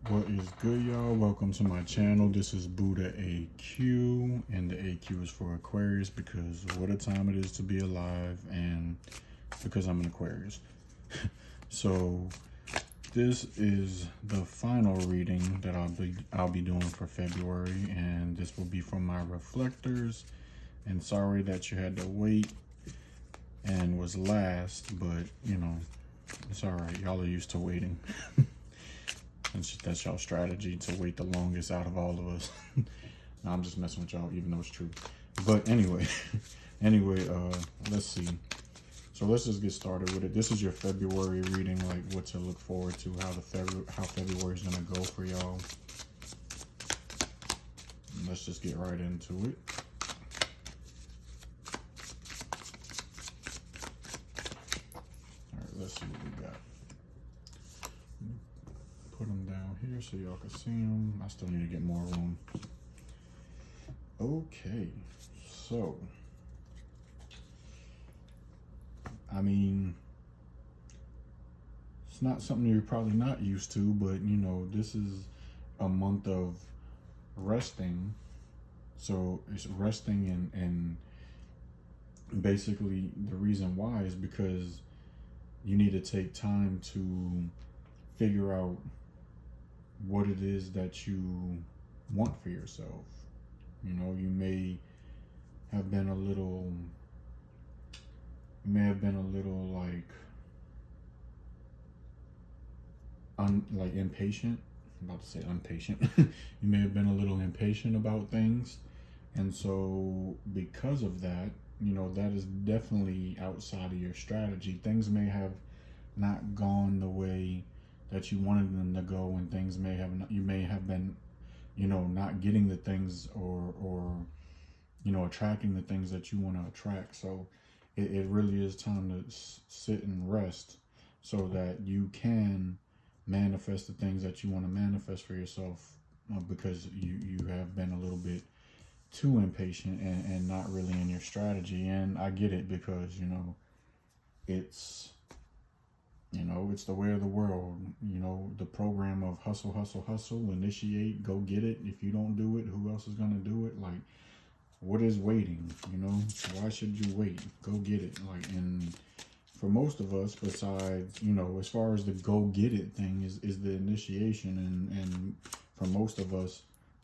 What is good, y'all? Welcome to my channel. This is Buddha AQ, and the AQ is for Aquarius because what a time it is to be alive, and because I'm an Aquarius. So this is the final reading that I'll be doing for February, and this will be from my reflectors. And sorry that you had to wait and was last, but you know, it's all right. Y'all are used to waiting. That's y'all strategy, to wait the longest out of all of us. No, I'm just messing with y'all, even though it's true. But anyway, let's see. So let's just get started with it. This is your February reading, like what to look forward to, how February is gonna go for y'all. Let's just get right into it. All right, let's see what we got. Put them down here so y'all can see them. I still need to get more room. Okay, so I mean, it's not something you're probably not used to, but you know, this is a month of resting. So it's resting, and basically the reason why is because you need to take time to figure out what it is that you want for yourself. You know, you may have been a little like impatient. I'm about to say impatient. You may have been a little impatient about things, and so because of that, you know, that is definitely outside of your strategy. Things may have not gone the way that you wanted them to go, and things may have not, you may have been, you know, not getting the things or you know, attracting the things that you want to attract. So it really is time to sit and rest so that you can manifest the things that you want to manifest for yourself, because you have been a little bit too impatient and not really in your strategy. And I get it, because you know, it's the way of the world. You know, the program of hustle, hustle, hustle, initiate, go get it. If you don't do it, who else is going to do it? Like, what is waiting? You know, why should you wait? Go get it. Like, and for most of us, besides, you know, as far as the go get it thing is the initiation. And for most of us,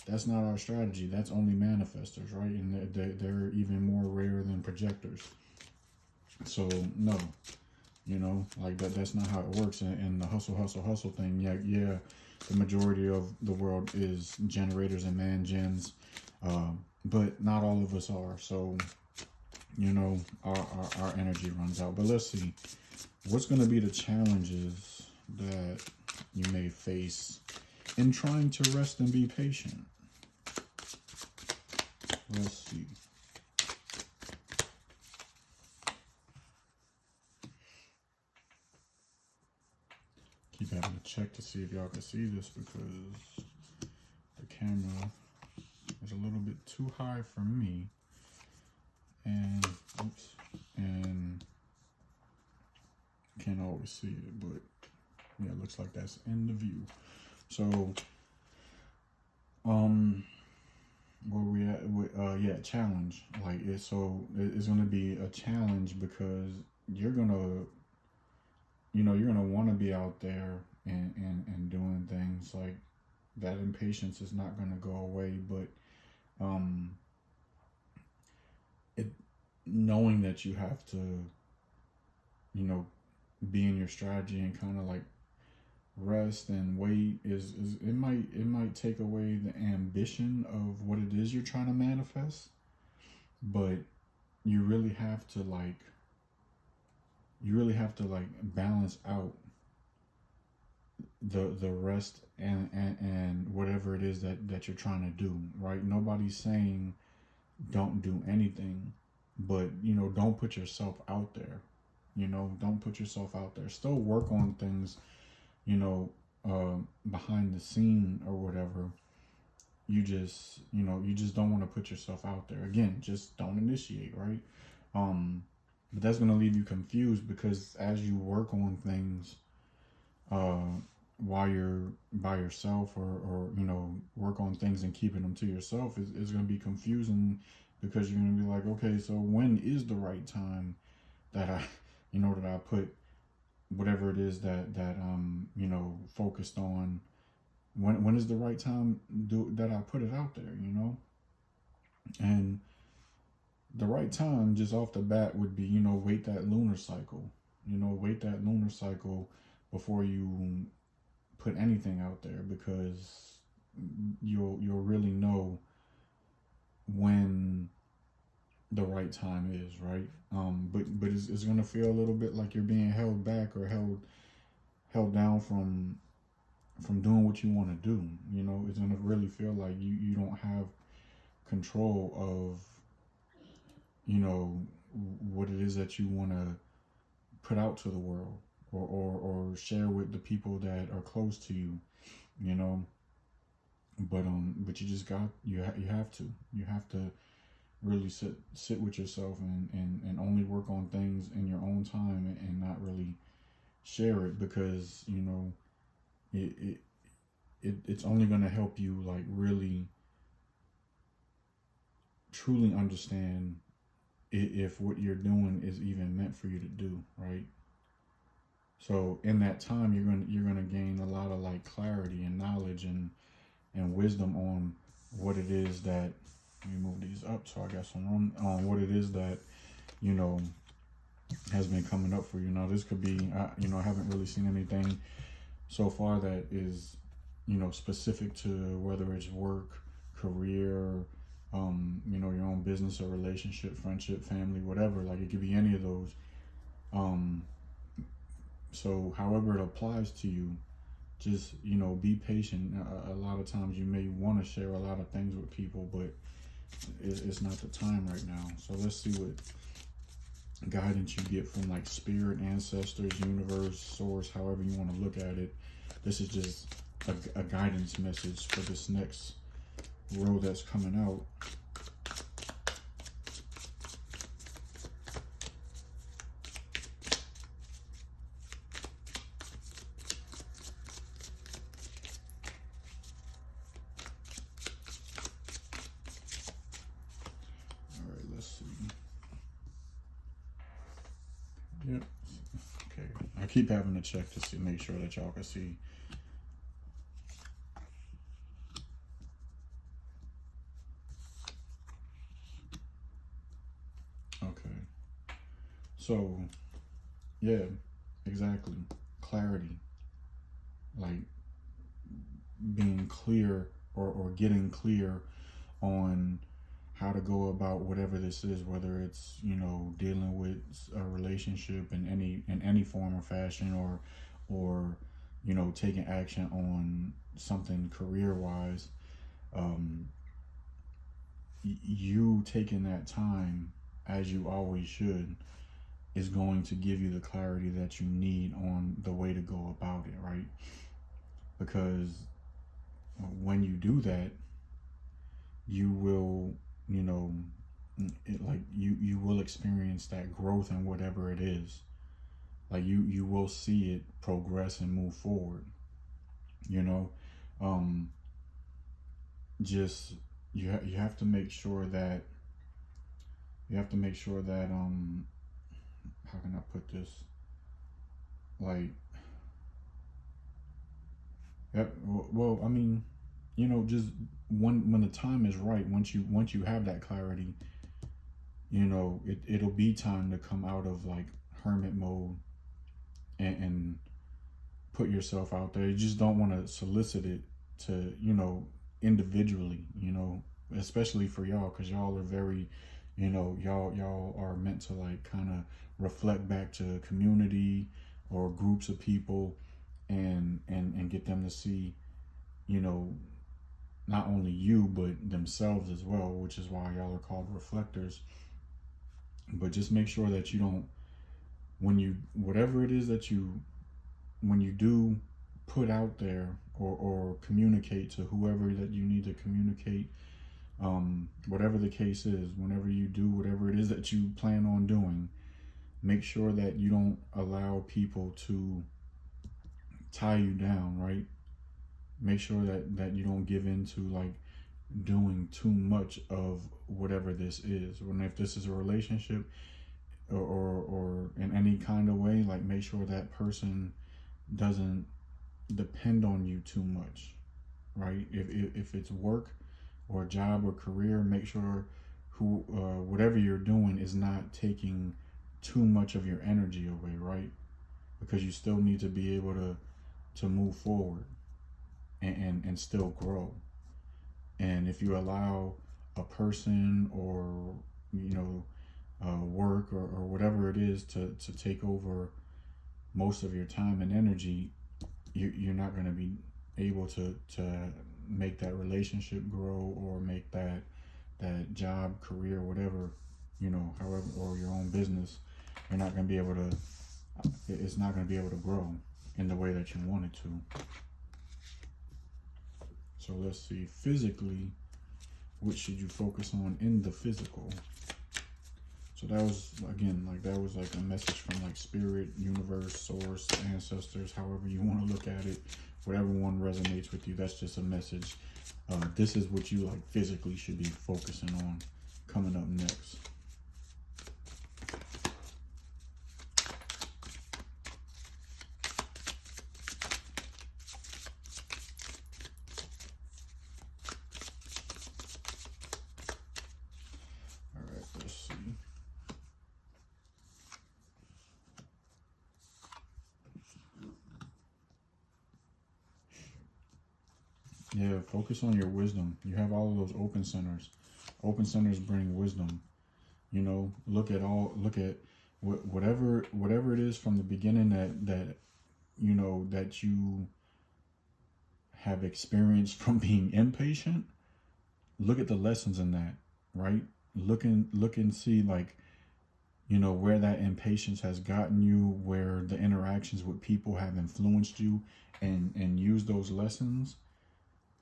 that's not our strategy. That's only manifestors, right? And they're even more rare than projectors. So no. You know, like that's not how it works. And the hustle, hustle, hustle thing, yeah, the majority of the world is generators and man-gens, but not all of us are. So, you know, our energy runs out. But let's see, what's going to be the challenges that you may face in trying to rest and be patient? Let's see. Keep having to check to see if y'all can see this, because the camera is a little bit too high for me, and can't always see it, but yeah, it looks like that's in the view. So where we at with yeah, challenge. Like it's gonna be a challenge, because you're gonna want to be out there and doing things. Like, that impatience is not going to go away, but knowing that you have to, you know, be in your strategy and kind of like rest and wait is it might take away the ambition of what it is you're trying to manifest, but you really have to balance out the rest and whatever it is that you're trying to do, right? Nobody's saying don't do anything, but you know, don't put yourself out there. You know, don't put yourself out there. Still work on things, you know, behind the scene or whatever. You just don't want to put yourself out there. Again, just don't initiate, right? But that's going to leave you confused, because as you work on things, while you're by yourself, or work on things and keeping them to yourself is going to be confusing, because you're going to be like, okay, so when is the right time that I that I put whatever it is that focused on, when is the right time that I put it out there. And the right time just off the bat would be, wait that lunar cycle. Wait that lunar cycle before you put anything out there, because you'll really know when the right time is, right? But it's gonna feel a little bit like you're being held back, or held down from doing what you want to do. It's gonna really feel like you don't have control of what it is that you want to put out to the world, or share with the people that are close to you. you know but you just you have to really sit with yourself, and only work on things in your own time, and not really share it, because it, it it's only going to help you, like, really truly understand if what you're doing is even meant for you to do, right? So in that time, you're gonna gain a lot of, like, clarity and knowledge, and wisdom on what it is that, let me move these up so I got some room, on what it is that you know has been coming up for you. Now, this could be, I haven't really seen anything so far that is, specific to whether it's work, career, your own business or relationship, friendship, family, whatever. Like, it could be any of those. Um, so however it applies to you, just, be patient. A lot of times you may want to share a lot of things with people, but it's not the time right now. So let's see what guidance you get from, like, spirit, ancestors, universe, source, however you want to look at it. This is just a guidance message for this next row that's coming out. All right, let's see. Yep. Okay. I keep having to check to see, make sure that y'all can see. Okay. So, yeah, exactly. Clarity. Like, being clear, or getting clear on how to go about whatever this is, whether it's, dealing with a relationship in any form or fashion, or taking action on something career wise. um you taking that time, as you always should, is going to give you the clarity that you need on the way to go about it, right? Because when you do that, you will, you know, like, you will experience that growth in whatever it is. Like, you will see it progress and move forward. You know, um, just you have to make sure that how can I put this? Like, yeah, well, I mean, just when the time is right, once you have that clarity, it'll be time to come out of, like, hermit mode, and put yourself out there. You just don't want to solicit it to, individually, especially for y'all, because y'all are very, y'all are meant to, like, kind of reflect back to community or groups of people, and get them to see, you know, not only you but themselves as well, which is why y'all are called reflectors. But just make sure that you don't, whatever it is that when you do put out there, or communicate to whoever that you need to communicate, whatever the case is, whenever you do whatever it is that you plan on doing, make sure that you don't allow people to tie you down, right? Make sure that you don't give in to like doing too much of whatever this is. When if this is a relationship or in any kind of way, like make sure that person doesn't depend on you too much, right? If it's work or job or career, make sure whatever you're doing is not taking too much of your energy away, right? Because you still need to be able to move forward and still grow. And if you allow a person or work or whatever it is to take over most of your time and energy, you're not going to be able to make that relationship grow or make that job, career, whatever, however, or your own business. You're not going to be able to. It's not going to be able to grow in the way that you want it to. So let's see. Physically, what should you focus on in the physical? So that was, again, like that was like a message from like spirit, universe, source, ancestors, however you want to look at it. Whatever one resonates with you, that's just a message. This is what you like physically should be focusing on coming up next. All right, let's see. Yeah, focus on your wisdom. You have all of those open centers. Open centers bring wisdom. Look at whatever it is from the beginning that you have experienced from being impatient. Look at the lessons in that, right? Look and see like where that impatience has gotten you, where the interactions with people have influenced you, and use those lessons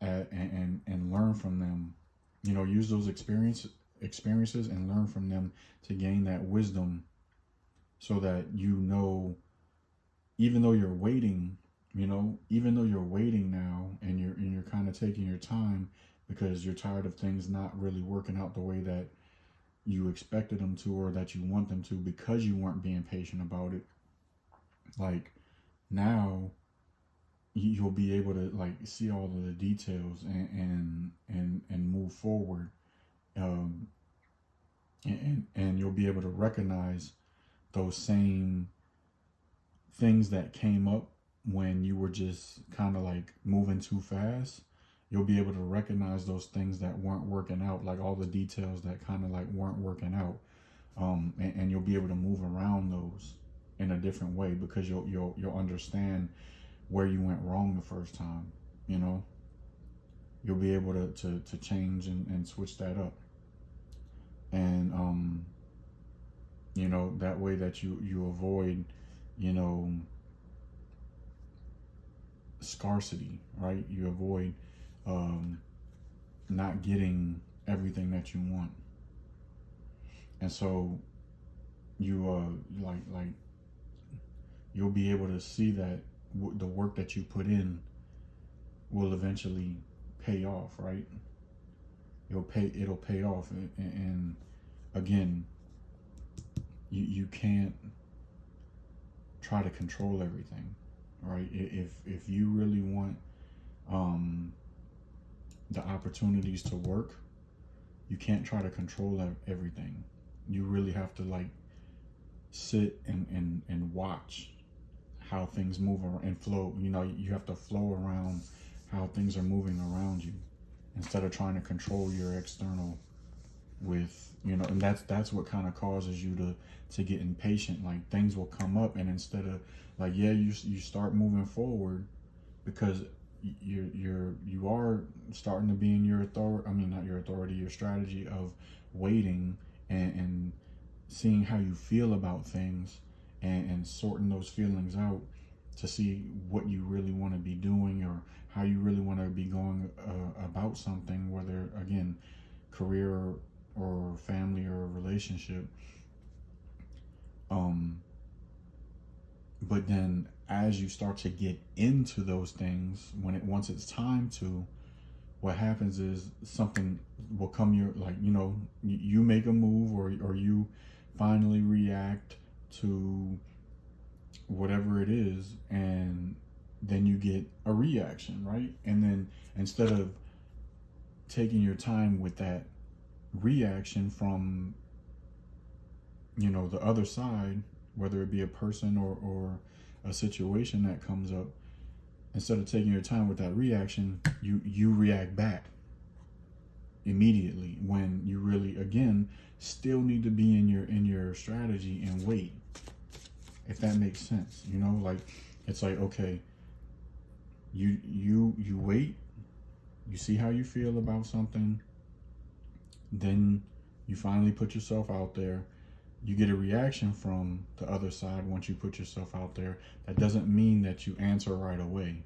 and learn from them. Use those experiences and learn from them to gain that wisdom, so that even though you're waiting, now, and you're kind of taking your time because you're tired of things not really working out the way that you expected them to or that you want them to, because you weren't being patient about it. Like now you'll be able to like see all of the details and move forward, and you'll be able to recognize those same things that came up when you were just kind of like moving too fast. You'll be able to recognize those things that weren't working out, like all the details that kind of like weren't working out, and you'll be able to move around those in a different way, because you'll understand where you went wrong the first time. You'll be able to change and switch that up, and that way that you avoid scarcity, right? You avoid not getting everything that you want. And so you like you'll be able to see that the work that you put in will eventually pay off, right? It'll pay off, and again, you can't try to control everything, right? If you really want the opportunities to work, you can't try to control everything. You really have to like sit and watch how things move and flow. You have to flow around how things are moving around you, instead of trying to control your external with, and that's what kind of causes you to get impatient. Like things will come up, and instead of like, you start moving forward because you are starting to be in your authority. I mean, not your authority, your strategy of waiting and seeing how you feel about things, and sorting those feelings out to see what you really want to be doing, or how you really want to be going about something, whether again career or family or relationship. But then as you start to get into those things, once it's time to, what happens is something will come your, like, you know, you make a move, or you finally react to whatever it is, and then you get a reaction, right? And then instead of taking your time with that reaction from, you know, the other side, whether it be a person or a situation that comes up, instead of taking your time with that reaction, you react back immediately, when you really, again, still need to be in your strategy and wait, if that makes sense. You know, like, it's like, okay, you wait, you see how you feel about something, then you finally put yourself out there, you get a reaction from the other side. Once you put yourself out there, that doesn't mean that you answer right away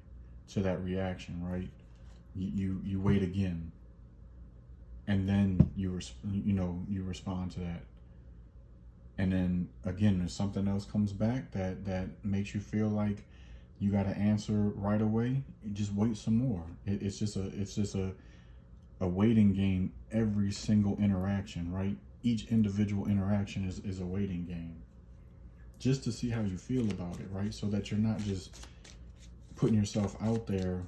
to that reaction, right? You wait again, and then you respond to that, and then again, if something else comes back that makes you feel like you got to answer right away, you just wait some more. It's just a waiting game. Every single interaction, right? Each individual interaction is a waiting game, just to see how you feel about it, right? So that you're not just putting yourself out there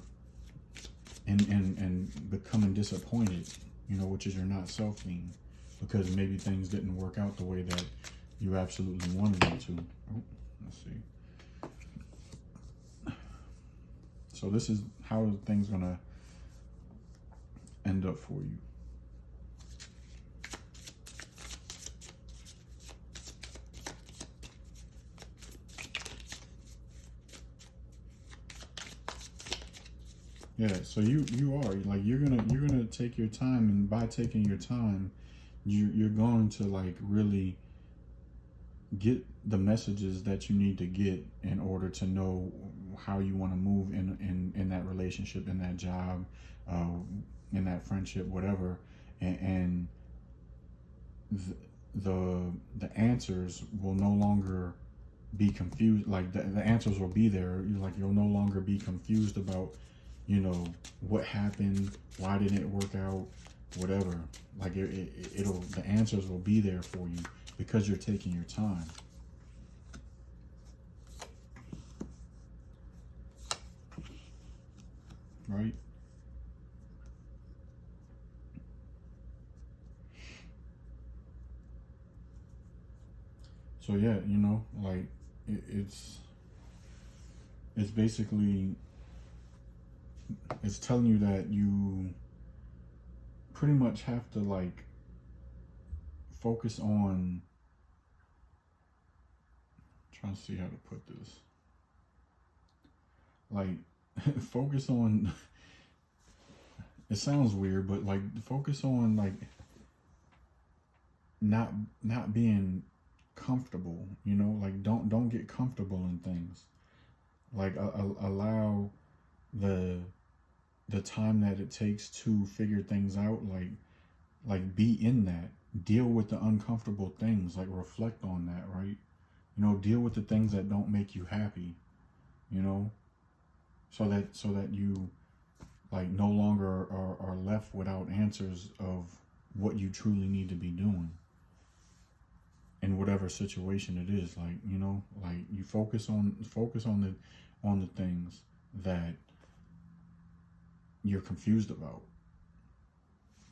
and becoming disappointed, you know, which is your not self-esteem, because maybe things didn't work out the way that you absolutely wanted them to. Oh, let's see. So this is how things gonna end up for you. Yeah, so you are, like, you're gonna take your time, and by taking your time, you're going to, like, really get the messages that you need to get in order to know how you want to move in that relationship, in that job, in that friendship, whatever, and the answers will no longer be confused. Like, the answers will be there. You'll no longer be confused about, you know, what happened, why didn't it work out, whatever. Like, it'll, the answers will be there for you because you're taking your time. Right? So yeah, you know, like, it's basically, it's telling you that you pretty much have to, like, focus on, trying to see how to put this, like, focus on, it sounds weird, but, like, focus on, like, not being comfortable, you know, like, don't get comfortable in things. Like, allow the time that it takes to figure things out, like be in that, deal with the uncomfortable things, like, reflect on that, right? You know, deal with the things that don't make you happy, you know, so that you, like, no longer are left without answers of what you truly need to be doing in whatever situation it is. Like, you know, like, you focus on the things that you're confused about,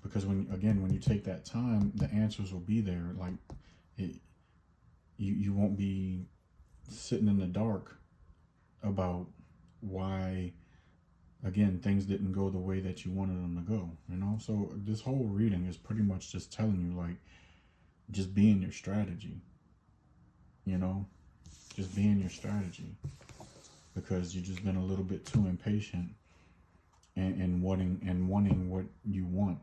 because when you take that time, the answers will be there. Like, you won't be sitting in the dark about why, again, things didn't go the way that you wanted them to go, you know. So this whole reading is pretty much just telling you, like, just be in your strategy, you know, just be in your strategy, because you've just been a little bit too impatient and wanting what you want.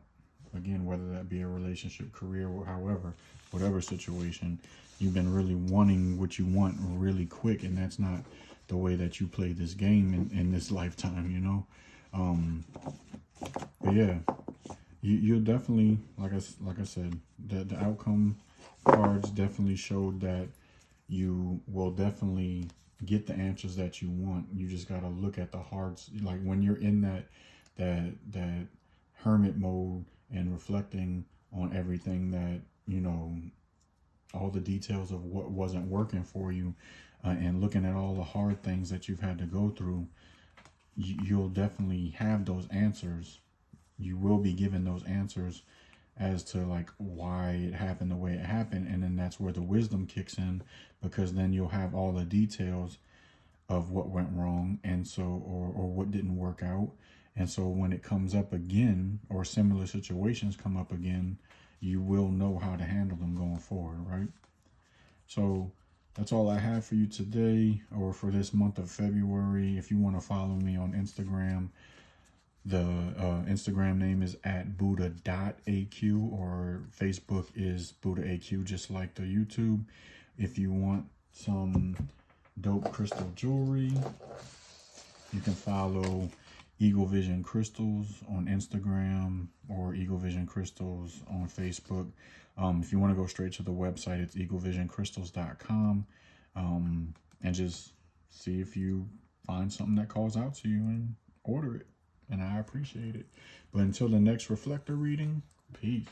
Again, whether that be a relationship, career, or whatever situation, you've been really wanting what you want really quick, and that's not the way that you play this game in this lifetime, you know. But yeah, you'll definitely, like I said, the outcome cards definitely showed that you will definitely get the answers that you want. You just got to look at the hard, like when you're in that hermit mode and reflecting on everything that, all the details of what wasn't working for you, and looking at all the hard things that you've had to go through, you'll definitely have those answers. You will be given those answers as to like why it happened the way it happened, and then that's where the wisdom kicks in, because then you'll have all the details of what went wrong, and so or what didn't work out. And so when it comes up again, or similar situations come up again, you will know how to handle them going forward, right? So that's all I have for you today, or for this month of February. If you want to follow me on Instagram, the Instagram name is @Buddha.AQ, or Facebook is BuddhaAQ, just like the YouTube. If you want some dope crystal jewelry, you can follow Eagle Vision Crystals on Instagram, or Eagle Vision Crystals on Facebook. If you want to go straight to the website, it's eaglevisioncrystals.com, and just see if you find something that calls out to you and order it. And I appreciate it. But until the next reflector reading, peace.